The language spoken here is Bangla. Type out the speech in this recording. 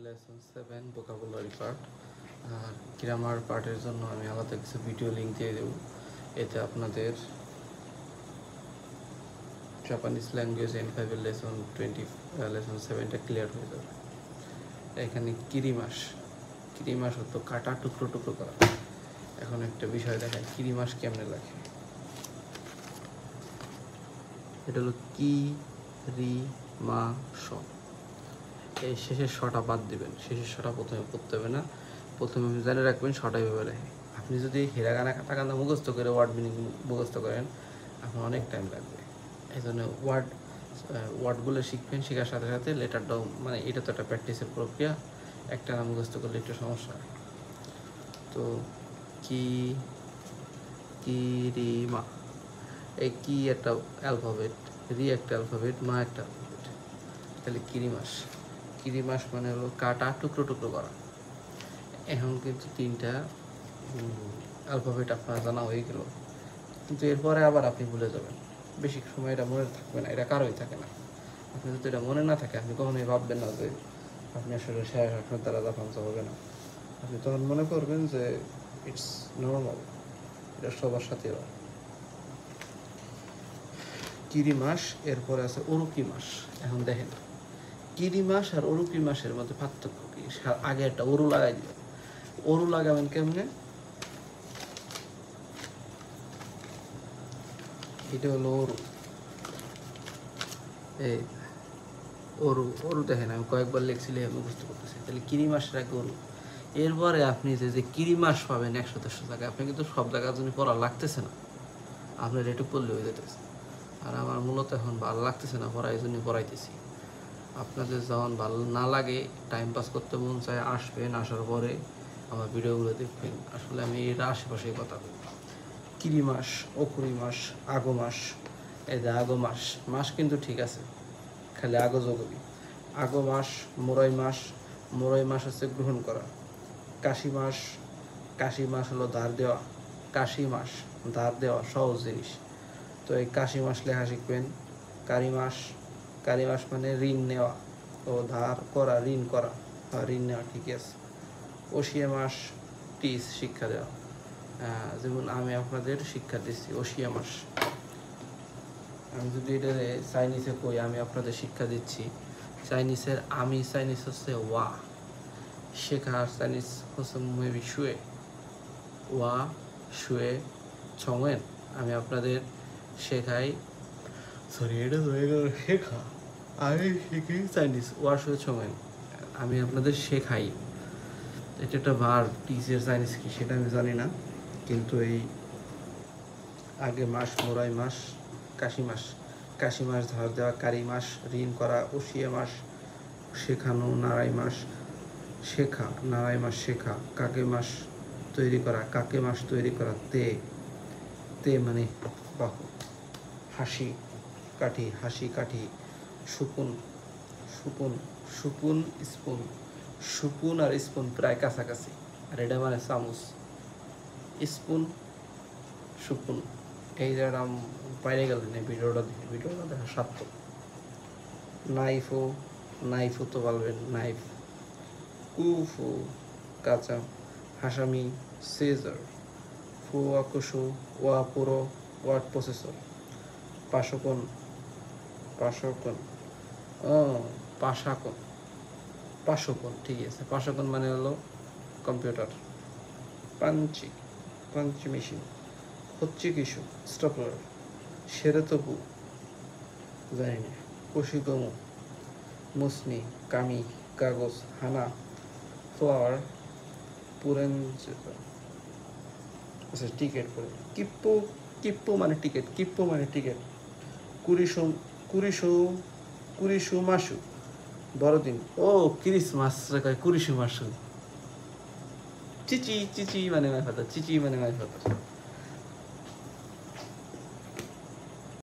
Lesson 7 vocabulary part. আর গ্রামার পার্টের জন্য আমি আলাদা কিছু ভিডিও লিঙ্ক দিয়ে দেবো। এতে আপনাদের জাপানিজ ল্যাঙ্গুয়েজ N5 এর লেসন 7টা ক্লিয়ার হয়ে যাবে। এখানে কিরিমাস হতো কাটা, টুকরো টুকরো করা। এখন একটা বিষয় দেখায় কিরিমাস কেমনে লাগে। এটা হলো কি রি মা স। এই শেষের শটা বাদ দিবেন, শেষের শটা প্রথমে পড়তে হবে না। প্রথমে আপনি জানে রাখবেন শটা এভাবে লেখে। আপনি যদি হিরাগানা কাটাকানা মুখস্থ করে ওয়ার্ড মিনিং মুখস্থ করেন, আপনার অনেক টাইম লাগবে। এই জন্য ওয়ার্ডগুলো শিখবেন, শেখার সাথে সাথে লেটারটাও, মানে এটা তো একটা প্র্যাকটিসের প্রক্রিয়া। একটা না মুখস্থ করলে একটু সমস্যা। তো কিরিমা, এই কি একটা অ্যালফাবেট, রি একটা অ্যালফাবেট, মা একটা অ্যালফাবেট। তাহলে কিরিমাস মানে হলো কাটা, টুকরো টুকরো করা। এখন কিন্তু 3টা অ্যালফাবেট আপনার জানা হয়ে গেল, কিন্তু এরপরে আবার আপনি ভুলে যাবেন। বেশি সময় এটা মনে থাকবে না, এটা কারোই থাকে না। আপনি যদি এটা মনে না থাকে, আপনি কখনোই ভাববেন না যে আপনি আসলে আপনার দ্বারা জাপানসা হবে না। আপনি তখন মনে করবেন যে ইটস নর্মাল, এটা সবার সাথে হয়। কিরিমাস, এরপরে আছে অরুকি মাস। এখন দেখেন কিরিমাস আর অরুকি মাসের মধ্যে পার্থক্য কি। আগে একটা অরু লাগাই দিবেন। অরু লাগাবেন কেমনে? এটা হলো অরু। এই অরু দেখেন, আমি কয়েকবার লিখছিলে মুখস্থ করতেছি। তাহলে কিরিমাসের আগে অরু। এরপরে আপনি যে কিরিমাস পাবেন 100-100 জায়গায়, আপনি কিন্তু সব জায়গার জন্য পড়া লাগতেছে না, আপনার একটু পড়লে হয়ে যেতেছে। আর আমার মূলত এখন ভালো লাগতেছে না পড়া, এই জন্য পড়াইতেছি। আপনাদের যখন ভালো না লাগে, টাইম পাস করতে মন চায়, আসবেন, আসার পরে আমার ভিডিওগুলো দেখবেন। আসলে আমি এটা আশেপাশেই কথা বলি। কিরিমাস, অকুরিমাস, আগো মাস। এই যে আগো মাস কিন্তু ঠিক আছে, খালি আগো যোগবি। আগো মাস, মোরই মাস হচ্ছে গ্রহণ করা। কাশি মাস হলো ধার দেওয়া। ধার দেওয়া সহজ জিনিস। তো এই কাশি মাস লেখা শিখবেন। কারি মাস মানে ঋণ নেওয়া, ও ধার করা, ঋণ করা, ঋণ নেওয়া, ঠিক আছে। ওশিয়া মাস টিস, শিক্ষা দেওয়া। যেমন আমি আপনাদের শিক্ষা দিচ্ছি ওশিয়া মাস। আমি যদি এটা চাইনিজে কই, আমি আপনাদের শিক্ষা দিচ্ছি। চাইনিজ হচ্ছে ওয়া, শেখার চাইনিজ হচ্ছে মেবি শুয়ে, ওয়া শুয়ে ছংয়েন। আমি আপনাদের শেখাই, এটা হয়ে গেল শেখা। আমি শিখি চাইনিজ, ওয়া শুয়ে ছংয়েন। আমি আপনাদের শেখাই। এটা একটা ভার্ব, টিচের চাইনিজ কি সেটা আমি জানি না, কিন্তু এই আগে মাস, মোরাই মাস, কাশি মাস ধার দেওয়া, কারি মাস ঋণ করা, ওশিয়া মাস শেখানো, নারাই মাস শেখা, কাকে মাস তৈরি করা, তে মানে বাহু, হাসি কাঠি, সুপুন আর স্পুন প্রায় কাছাকাছি। আর এটা মানে চামচ। স্পুন, সুপুন, এই জায়গাটা বাইরে গেলেন এই ভিডিওটা দেখা সার্থক। নাইফও তো বলবেন, নাইফ। কুফু কাঁচা, হাসামি সিজার, ফুয়াকুশু ওয়াপুরো ওয়ার্ড প্রসেসর, পাশকন পাশকন, ঠিক আছে। পাশকন মানে হলো কম্পিউটার। পাঞ্চি মেশিন, হচ্ছে কিছু স্টপলার, সেরেতপু জানি না, কশিগমু, মুসমি, কামি, কাগজ, হানা, ফ্লাওয়ার, পুরেন। আচ্ছা, টিকিট পরে কিপ্পু মানে টিকিট। কুরিশু মাসু, বড়দিন। ও ক্রিসমাস কুরিশু মাসু। চিচি মানে মাই ফাদার।